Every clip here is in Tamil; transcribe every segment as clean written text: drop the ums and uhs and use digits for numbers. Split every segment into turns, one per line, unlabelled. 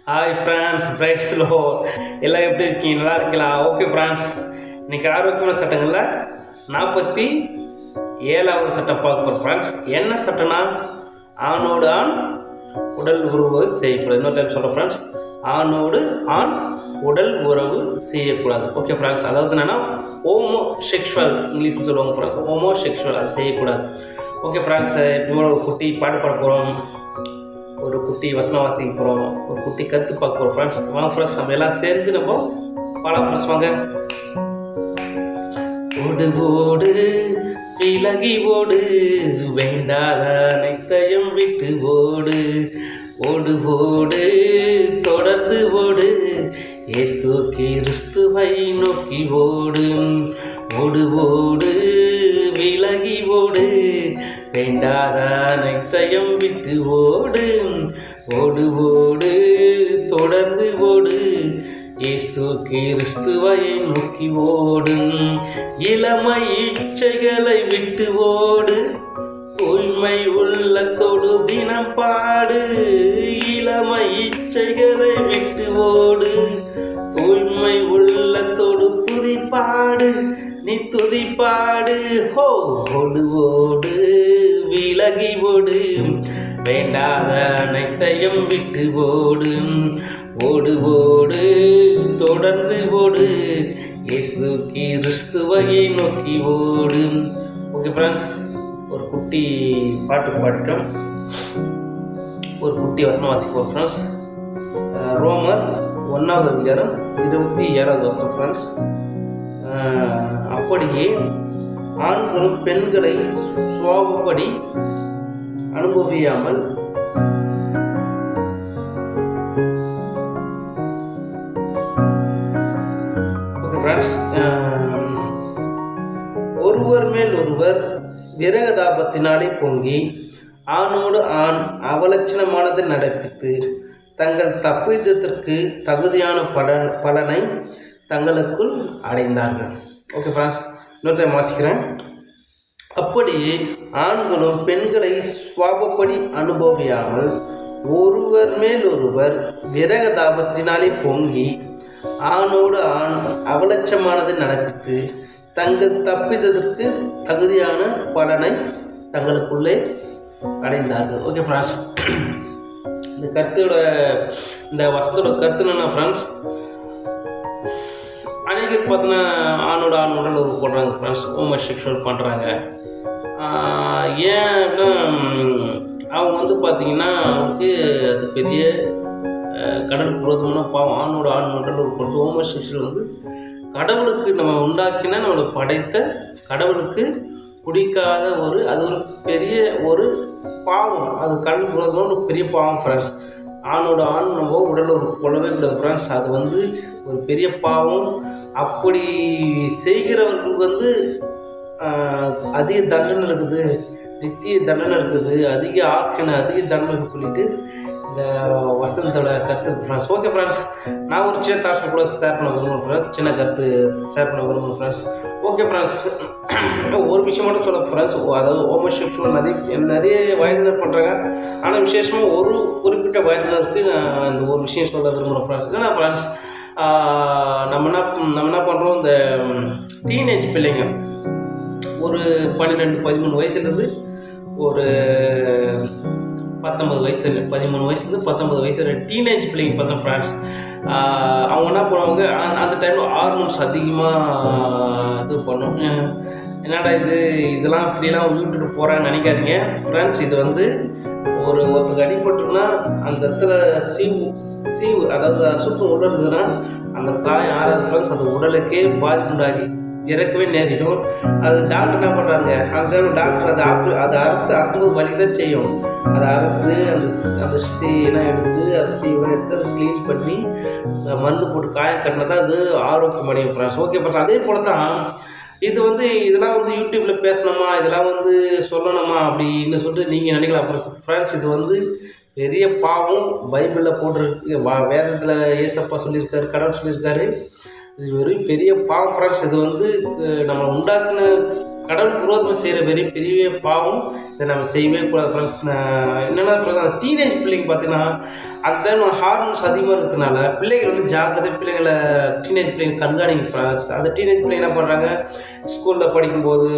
ஹாய் ஃப்ரான்ஸ், பிரைட் ஸ்லோ எல்லாம் எப்படி இருக்கீங்க? நல்லா இருக்கலாம். ஓகே ஃப்ரான்ஸ், இன்னைக்கு ஆரோக்கியமான சட்டங்களில் 47வது சட்டம் பார்க்க ஃப்ரான்ஸ். என்ன சட்டம்னா, ஆணோடு ஆண் உடல் உறவு செய்யக்கூடாது. இன்னொரு டைம் சொல்கிறேன் ஃப்ரான்ஸ், ஆணோடு ஆண் உடல் உறவு செய்யக்கூடாது. ஓகே ஃப்ரான்ஸ், அதாவது என்னென்னா ஹோமோ செக்ஷுவல், இங்கிலீஷ்னு சொல்லுவாங்க ஃப்ரான்ஸ். ஹோமோ செக்ஷுவல் அது செய்யக்கூடாது. ஓகே ஃப்ரான்ஸ், இப்போ ஒரு குட்டி பாட்டு பாட போகிறோம், ஒரு குட்டி வசனம் வாசிக்க போகிறோம், ஒரு குட்டி கருத்து பார்க்க போகிறோம் ஃப்ரெண்ட்ஸ். வாங்க ஃப்ரெண்ட்ஸ், நம்ம எல்லாம் சேர்ந்து நம்ம பாடலாம் ஃப்ரெண்ட்ஸ். வாங்க. ஓடு ஓடு விலகி ஓடு, வேண்டாத அனைத்தையும் விட்டு ஓடு. ஓடு ஓடு தொடர்ந்து ஓடு, இயேசு கிறிஸ்துவை நோக்கி ஓடு. ஓடு ஓடு விலகி ஓடு, வேண்டாத அனைத்தையும் விட்டு ஓடு. ஓடு ஓடு தொடர்ந்து ஓடு, இயேசு கிறிஸ்துவை நோக்கி ஓடு. இளமை இச்சைகளை விட்டு ஓடு, தூய்மை உள்ளத்தோடு தினம் பாடு. இளமை இச்சைகளை விட்டு ஓடு, தூய்மை உள்ளத்தோடு துதிப்பாடு. நீ துதிப்பாடு. ஹோ ஓடு ஓடு விலகி ஓடு, வேண்டாத அனைத்தையும் விட்டு ஓடு. ஓடு ஓடு தொடர்ந்து ஓடு, இயேசு கிறிஸ்துவை நோக்கி ஓடு. ஓகே ஃப்ரெண்ட்ஸ், ஒரு குட்டி பாட்டு பாடிட்டோம், ஒரு குட்டி வசனம் வாசிப்போம் ஃப்ரெண்ட்ஸ். ரோமர் 1வது அதிகாரம் 27வது வசனம் ஃப்ரெண்ட்ஸ். அப்படியே ஆண்களும் பெண்களை சுவாபப்படி அனுபவியாமல் ஒருவர் மேல் ஒருவர் விரகதாபத்தினாலே பொங்கி ஆணோடு ஆண் அவலட்சணமானதை நடப்பித்து தங்கள் தப்பிதத்திற்கு தகுதியான பலனை தங்களுக்குள் அடைந்தார்கள். ஓகே ஃப்ரெண்ட்ஸ், இன்னொரு டைம் வாசிக்கிறேன். அப்படியே ஆண்களும் பெண்களை சுவாபப்படி அனுபவியாமல் ஒருவர் மேல் ஒருவர் விரகதாபத்தினாலே பொங்கி ஆணோடு ஆண் அவலட்சமானதை நடப்பித்து தங்கள் தப்பிதற்கு தகுதியான பலனை தங்களுக்குள்ளே அடைந்தார்கள். ஓகே ஃப்ரெண்ட்ஸ், இந்த கருத்தோட இந்த வசத்தோட கருத்து என்னன்னா ஃப்ரெண்ட்ஸ், அநேகர் பார்த்தீங்கன்னா ஆணோட ஆண் உடல் உறவு போடுறாங்க ஃப்ரெண்ட்ஸ், ஹோமோ செக்ஷுவல் பண்ணுறாங்க. ஏன் அப்படின்னா, அவங்க வந்து பார்த்தீங்கன்னா அவங்களுக்கு அது பெரிய கடல் விரோதமான பாவம். ஆணோட ஆண் உடல் உறவு போடுறது ஹோமோ செக்ஷுவல் வந்து கடவுளுக்கு நம்ம உண்டாக்கினா நம்மளை படைத்த கடவுளுக்கு பிடிக்காத அது ஒரு பெரிய ஒரு பாவம். அது கடல் விரோதமான ஒரு பெரிய பாவம் ஃப்ரெண்ட்ஸ். ஆணோட ஆண் நம்ம உடல் ஒரு கொள்ளவே கூடாது ஃப்ரெண்ட்ஸ், அது வந்து ஒரு பெரிய பாவம். அப்படி செய்கிறவர்களுக்கு வந்து அதிக தண்டனை இருக்குது, நித்திய தண்டனை இருக்குது, அதிக ஆக்கின அதிக தண்டனை சொல்லிட்டு இந்த வசனத்தோட கருத்து ஃப்ரெண்ட்ஸ். ஓகே ஃப்ரெண்ட்ஸ், நான் ஒரு சின்ன தாட்ஸ் கூட ஷேர் பண்ண விரும்புகிறேன் ஃப்ரெண்ட்ஸ், சின்ன கருத்து ஷேர் பண்ண விரும்புகிறேன் ஃப்ரெண்ட்ஸ். ஓகே ஃப்ரெண்ட்ஸ், ஒரு விஷயம் மட்டும் சொல்ல ஃப்ரெண்ட்ஸ், அதாவது ஹோமோ செக்ஷுவல் நிறைய வயதினர் பண்ணுறாங்க. ஆனால் விசேஷமாக ஒரு குறிப்பிட்ட வயதினருக்கு நான் இந்த ஒரு விஷயம் சொல்ல விரும்புகிறேன் ஃப்ரெண்ட்ஸ். என்னன்னா ஃப்ரெண்ட்ஸ், நம்ம என்ன பண்ணுறோம், இந்த டீனேஜ் பிள்ளைங்க ஒரு 12-13 வயசுலேருந்து ஒரு 19 வயசு, 13 வயசுலேருந்து 19 வயசு டீனேஜ் பிள்ளைங்க பார்த்தோம் ஃப்ரெண்ட்ஸ். அவங்க என்ன பண்ணுவாங்க, அந்த டைமில் ஹார்மோன்ஸ் அதிகமாக இது பண்ணும். என்னடா இதெல்லாம் இப்படிலாம் விட்டுட்டு போகிறான்னு நினைக்காதீங்க ஃப்ரெண்ட்ஸ். இது வந்து ஒருத்தருக்கு அடிபட்டுன்னா அந்த இடத்துல சீவு அதாவது அசுத்தம் உடறதுன்னா அந்த காயம் ஆறாது ஃப்ரெண்ட்ஸ், அந்த உடலுக்கே பாதிப்பு உண்டாகி இறக்கவே நேரிடும். அது டாக்டர் என்ன பண்ணுறாங்க, அந்த டாக்டர் அதை அறுக்கும்போது வலி தான் செய்யும். அதை அறுத்து அந்த சீலாம் எடுத்து அதை க்ளீன் பண்ணி மருந்து போட்டு காயம் கட்டினா தான் அது ஆரோக்கியம் அடையும் ஃப்ரெண்ட்ஸ். ஓகே ஃப்ரெண்ட்ஸ், அதே போல தான் இது வந்து இதெல்லாம் வந்து யூடியூப்பில் பேசணுமா, இதெல்லாம் வந்து சொல்லணுமா அப்படின்னு சொல்லிட்டு நீங்கள் நினைக்கலாம் ஃப்ரெண்ட்ஸ். இது வந்து பெரிய பாவம். பைபிளில் போட்டிருக்கு, வேதத்தில் ஏசப்பா சொல்லியிருக்காரு, கடவுள் சொல்லியிருக்காரு. இது வெறும் பெரிய பாவம் ஃப்ரெண்ட்ஸ். இது வந்து நம்ம உண்டாக்குன கடவுள் விரோதமாக செய்கிற பெரிய பாவம். இதை நம்ம செய்யவே கூடாது ஃப்ரெண்ட்ஸ். என்னென்னா ஃப்ரெண்ட்ஸ், அந்த டீனேஜ் பிள்ளைங்க பார்த்தீங்கன்னா அந்த டைம் ஹார்மோன்ஸ் அதிகமாக இருக்கிறதுனால பிள்ளைகள் வந்து ஜாக்கிரதை பிள்ளைங்களை டீனேஜ் பிள்ளைங்க கண்காணிங்க ஃப்ரெண்ட்ஸ். அந்த டீனேஜ் பிள்ளைங்க என்ன பண்ணுறாங்க, ஸ்கூலில் படிக்கும்போது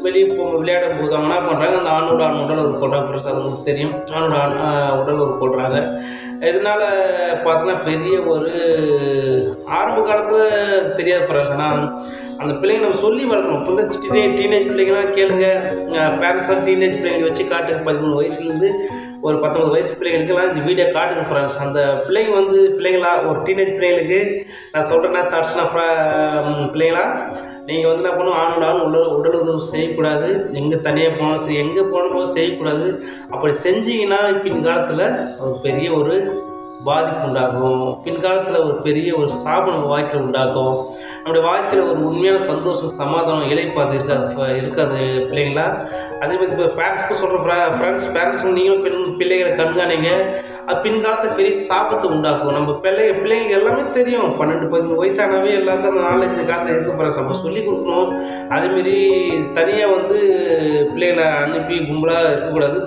வெளியே போகும்போது விளையாடும் போது அவங்க என்ன பண்ணுறாங்க, அந்த ஆணோட உடல் உறுப்பு கொள்றாங்க ஃப்ரெண்ட்ஸ். அது உங்களுக்கு தெரியும், ஆணோட உடல் உறுப்பு கொள்றாங்க. இதனால் பார்த்தீங்கன்னா பெரிய ஒரு ஆரம்ப காலத்தில் தெரியாது ஃப்ரெண்ட்ஸ். ஆனால் அந்த பிள்ளைங்க நம்ம சொல்லி வளர்க்கணும். இப்போ வந்து டீனேஜ் பிள்ளைங்களாம் கேளுங்க, பேரண்ட்ஸாக டீனேஜ் பிள்ளைங்க வச்சு காட்டுங்க. 13 வயசுலேருந்து ஒரு 19 வயசு பிள்ளைங்களுக்கெல்லாம் இந்த வீடியோ காட்டுங்க ஃப்ரெண்ட்ஸ். அந்த பிள்ளைங்க வந்து பிள்ளைங்களா ஒரு டீனேஜ் பிள்ளைங்களுக்கு நான் சொல்கிறேன்னா தாட்ஸ்னா பிள்ளைங்களா, நீங்கள் வந்து என்ன பண்ணணும், ஆணோட உடல் உறவு செய்யக்கூடாது. எங்கே தனியாக போனாலும் சரி, எங்கே போனபோது செய்யக்கூடாது. அப்படி செஞ்சீங்கன்னா பின்காலத்தில் ஒரு பெரிய ஒரு பாதிப்பு உண்டாகும். பின்காலத்தில் ஒரு பெரிய ஒரு ஸ்தாபனம் நம்ம வாழ்க்கையில் உண்டாகும். நம்முடைய வாழ்க்கையில் ஒரு உண்மையான சந்தோஷம், சமாதானம், இலைப்பாது இருக்காது பிள்ளைங்களா. அதேமாதிரி இப்போ பேரண்ட்ஸ்க்கு சொல்கிற பேரண்ட்ஸ் நீங்களும் பிள்ளைகளை கண்காணிங்க. அது பின்காலத்தில் பெரிய சாபத்தை உண்டாக்கும். நம்ம பிள்ளைங்க எல்லாமே தெரியும். 12-13 வயசானவே எல்லாருக்கும் அந்த நாலேஜ் இந்த காலத்தில் இருக்க ஃப்ரெண்ட்ஸ். நம்ம சொல்லிக் கொடுக்கணும். அதேமாரி தனியாக வந்து பிள்ளைகளை அனுப்பி கும்பலாக இருக்கக்கூடாது.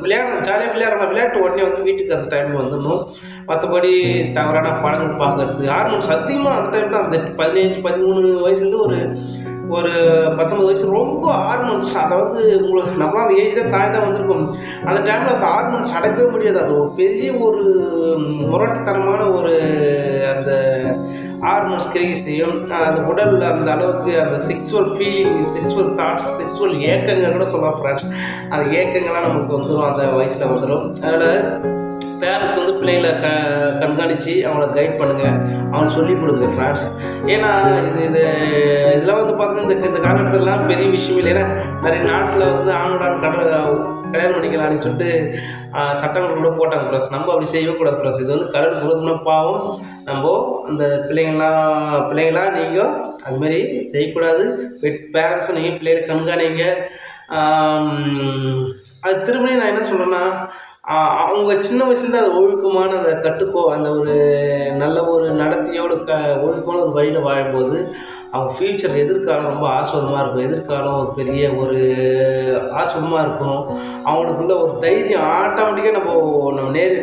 ஜாலியாக விளையாடலாம். விளையாட்டு உடனே வந்து வீட்டுக்கு அந்த டைம் வந்துடணும். மற்றபடி தவறான படங்கள் பார்க்கறது, ஹார்மோன்ஸ் அதிகமாக அந்த டைம் தான். அந்த 15-13 வயசுலேருந்து ஒரு 19 வயசு ரொம்ப ஹார்மோன்ஸ். அதாவது உங்களுக்கு நம்மளாம் அந்த ஏஜ் தான் தாண்டி தான் வந்திருக்கும். அந்த டைமில் அந்த ஹார்மோன்ஸ் அடக்கவே முடியாது. அது ஒரு பெரிய ஒரு முரட்டுத்தனமான ஒரு அந்த ஹார்மோன்ஸ் கிரியேட் செய்யும். அந்த உடலில் அந்த அளவுக்கு அந்த sexual feeling, sexual thoughts, sexual ஏக்கங்கள் கூட சொல்லலாம் ஃப்ரெண்ட்ஸ். அந்த ஏக்கங்கள்லாம் நமக்கு வந்துடும், அந்த வயசில் வந்துடும். அதனால் பேரண்ட்ஸ் வந்து பிள்ளைகளை கண்காணித்து அவங்கள கைட் பண்ணுங்கள், அவங்களுக்கு சொல்லிக் கொடுங்க ஃப்ரெண்ட்ஸ். ஏன்னா இதெல்லாம் வந்து பார்த்தீங்கன்னா இந்த காலகட்டத்திலலாம் பெரிய விஷயம் இல்லை. ஏன்னா நிறைய நாட்டில் வந்து ஆணோட கல்யாணம் பண்ணிக்கலாம்னு சொல்லிட்டு சட்டங்கள் கூட போட்டாங்க ஃப்ரெண்ட்ஸ். நம்ம அப்படி செய்யவே கூடாது ஃப்ரெண்ட்ஸ். இது வந்து கடவுள் விரோதமான பாவம். நம்ம அந்த பிள்ளைங்களா நீங்கள் அதுமாரி செய்யக்கூடாது. பேரண்ட்ஸும் நீங்கள் பிள்ளைகளை கண்காணிங்க. அது திரும்பி நான் என்ன சொல்கிறேன்னா, அவங்க சின்ன வயசுலேருந்து அது ஒழுக்கமான அந்த ஒரு நல்ல ஒரு நடத்தையோடு ஒழுக்கமான ஒரு வழியில் வாழும்போது அவங்க ஃப்யூச்சர் எதிர்காலம் ரொம்ப ஆஸ்வாதமாக இருக்கும். எதிர்காலம் ஒரு பெரிய ஒரு ஆஸ்வாதமாக இருக்கும். அவங்களுக்குள்ள ஒரு தைரியம் ஆட்டோமேட்டிக்காக நம்ம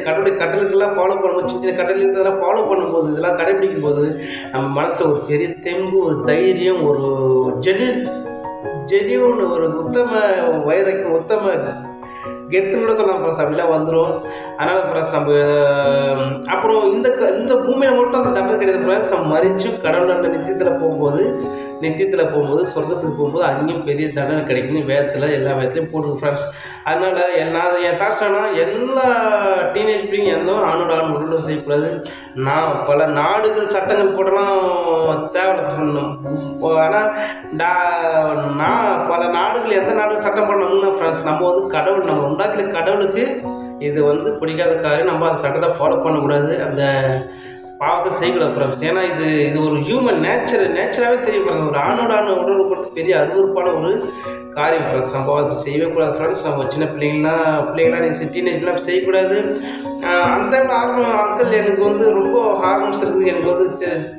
கடவுளுடைய கட்டளைகள்லாம் ஃபாலோ பண்ணும்போது, சின்ன சின்ன கட்டளைகளெல்லாம் ஃபாலோ பண்ணும்போது, இதெல்லாம் கடைபிடிக்கும் போது நம்ம மனசில் ஒரு பெரிய தெம்பு, ஒரு தைரியம், ஒரு ஜெனியூன் ஒரு உத்தம வைரக்கம், உத்தம கெத்துன்னு கூட சொல்லலாம் ஃப்ரெண்ட்ஸ். அப்படிலாம் வந்துடும். அதனால் ஃப்ரெண்ட்ஸ் நம்ம அப்புறம் இந்த பூமியில் மட்டும் அந்த தண்டனை கிடையாது ஃப்ரெண்ட்ஸ். நம்ம மறிச்சு கடவுள் நித்தியத்தில் போகும்போது சொர்க்கத்துக்கு போகும்போது அங்கேயும் பெரிய தண்டனை கிடைக்குன்னு எல்லா வேதத்துலையும் போடுங்க ஃப்ரெண்ட்ஸ். அதனால் என் தாட்ஸ்னா எல்லா டீனேஜ் பிள்ளைங்க எந்த ஆணோட உடல் செய்யக்கூடாது. பல நாடுகள் சட்டங்கள் போடலாம் தேவையில்லை. ஆனால் பல நாடுகள் எந்த நாடுகள் சட்டம் போடணும்னா ஃப்ரெண்ட்ஸ், நம்ம வந்து கடவுள் நம்ம உண்டாக்கிற கடவுளுக்கு இது வந்து பிடிக்காத காரியம். நம்ம அந்த சட்டத்தை ஃபாலோ பண்ணக்கூடாது, அந்த பாவத்தை செய்யக்கூடாது ஃப்ரெண்ட்ஸ். ஏன்னா இது ஒரு ஹியூமன் நேச்சராகவே தெரியும் ஃப்ரெண்ட்ஸ். ஒரு ஆணோட உடல் கொடுத்து பெரிய அருவருப்பான ஒரு காரியம் ஃப்ரெண்ட்ஸ். நம்ம அதை செய்யவே கூடாது ஃப்ரெண்ட்ஸ். நம்ம சின்ன பிள்ளைங்களாம் டீனேஜ்லாம் செய்யக்கூடாது. அந்த டைமில் அங்கிள் எனக்கு வந்து ரொம்ப ஹார்மோன்ஸ் இருக்குது, எனக்கு வந்து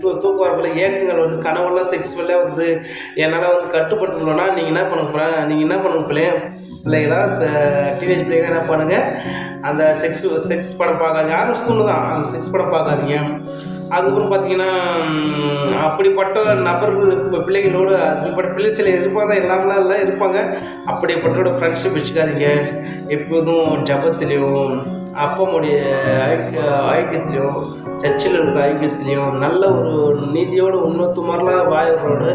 தூக்கம் வரப்பல ஏக்கங்கள் வந்து கனவெல்லாம் செக்ஸ்வெல்லாம் வந்து என்னால் வந்து கட்டுப்படுத்த முடியலன்னா நீங்கள் என்ன பண்ணுங்க பிள்ளைகளா டீனேஜ் பிள்ளைங்க என்ன பண்ணுங்கள், அந்த செக்ஸ் படம் பார்க்காதீங்க. யாரும் ஸ்கூலில் தான் அந்த செக்ஸ் படம் பார்க்காதீங்க. அதுக்கப்புறம் பார்த்தீங்கன்னா அப்படிப்பட்ட நபர்கள் இப்போ பிள்ளைகளோடு அப்படிப்பட்ட பிள்ளைச்சலை இருப்பாங்க தான், எல்லாமெல்லாம் எல்லாம் இருப்பாங்க. அப்படிப்பட்டோட ஃப்ரெண்ட்ஷிப் வச்சுக்காதீங்க. எப்போதும் ஜபத்துலேயும் அப்பமுடைய ஐக்கியத்திலையும் சர்ச்சில் இருக்க ஐக்கியத்திலையும் நல்ல ஒரு நீதியோடு உண்மத்து மாதிரிலாம் வாயரோடு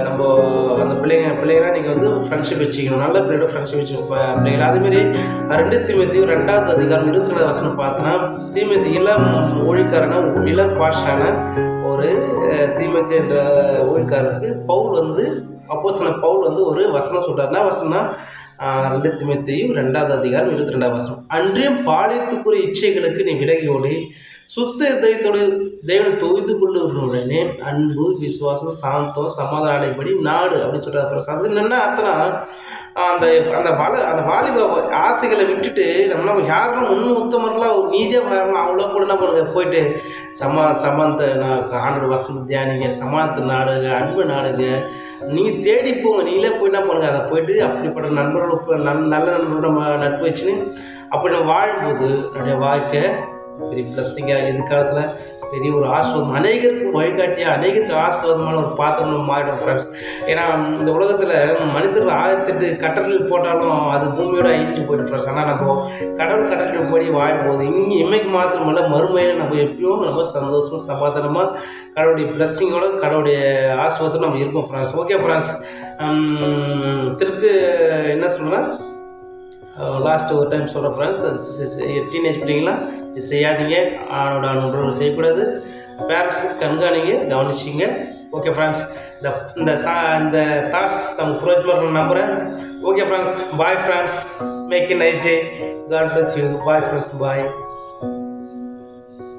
நம்ம அந்த பிள்ளைங்களாம் நீங்கள் வந்து ஃப்ரெண்ட்ஷிப் வச்சுக்கணும். நல்ல பிள்ளையோட ஃப்ரெண்ட்ஷிப் வச்சுக்கணும் பிள்ளைகள். அதேமாரி 2 தீமோத்தேயு 2வது அதிகாரம் 22வது வசனம் பார்த்தோன்னா, தீமோத்தேயு இளம் ஊழியக்காரனா இளம் பாஷான ஒரு தீமோத்தேயு என்ற ஊழியக்காரருக்கு அப்போஸ்தலன் பவுல் வந்து ஒரு வசனம் சொல்கிறார். என்ன வசனம்னா 2 தீமோத்தேயு 2வது அதிகாரம் 22வது வசனம், அன்றியும் பாலியத்துக்குரிய இச்சைகளுக்கு நீ விலகி ஓடி சுத்த இதயத்தோடு தேவனை தொய்து கொள்ளுடனே அன்பு, விசுவாசம், சாந்தம், சமாதானம் அடைபடி நாடு அப்படின்னு சொல்கிறார். அது என்னென்னா அர்த்தம்னா அந்த வாலிப ஆசைகளை விட்டுட்டு நம்மளாம் யாரெல்லாம் ஒன்றும் உத்தமர்களாக ஒரு நீதியாக வரலாம் அவ்வளோ கூட என்ன பண்ணுங்க, போயிட்டு சமாந்த ஆண்டோட வசனம் தியானிங்க, சமாதானத்தை நாடுங்க, அன்பு நாடுங்க, நீங்கள் தேடி போங்க. நீங்களே போய் என்ன பண்ணுங்கள், அதை போயிட்டு அப்படிப்பட்ட நண்பர்களோட நல்ல நண்பர்களோட நட்பு வச்சுன்னு அப்படி நம்ம வாழும்போது என்னுடைய வாழ்க்கை பெரிய பிளஸ்ஸிங்காக எதிர்காலத்தில் பெரிய ஒரு ஆசீர்வாதம், அநேகருக்கு வழிகாட்டியாக அநேகருக்கு ஆசீர்வாதமான ஒரு பாத்திரம் நம்ம மாறிடும் ஃப்ரெண்ட்ஸ். ஏன்னா இந்த உலகத்தில் மனிதர்கள் 1008 கட்டளைகள் போட்டாலும் அது பூமியோட அழிஞ்சு போயிடும் ஃப்ரெண்ட்ஸ். ஆனால் நம்ம கடவுள் கட்டளைகள் படி வாழும்போது இன்றைக்கு மாத்திரமல்ல மறுமையில் நம்ம எப்பயும் நம்ம சந்தோஷமாக சமாதானமாக கடவுளுடைய பிளஸ்ஸிங்கோட கடவுளுடைய ஆசீர்வாதத்தோடு நம்ம இருப்போம் ஃப்ரெண்ட்ஸ். ஓகே ஃப்ரெண்ட்ஸ், திருப்பி என்ன சொல்கிறேன், லாஸ்ட் ஒரு டைம் சொல்கிறேன் ஃப்ரெண்ட்ஸ், டீனேஜ் பிள்ளைங்களாம் இது செய்யாதீங்க, ஆணோட நண்பர்கள் செய்யக்கூடாது, பேரண்ட்ஸ் கண்காணிங்க, கவனிச்சிங்க. ஓகே ஃப்ரெண்ட்ஸ், இந்த தாட்ஸ் நம்ம புரோஜமாக நம்புகிறேன். Okay friends, bye friends, make a nice day, God bless you, bye friends, bye.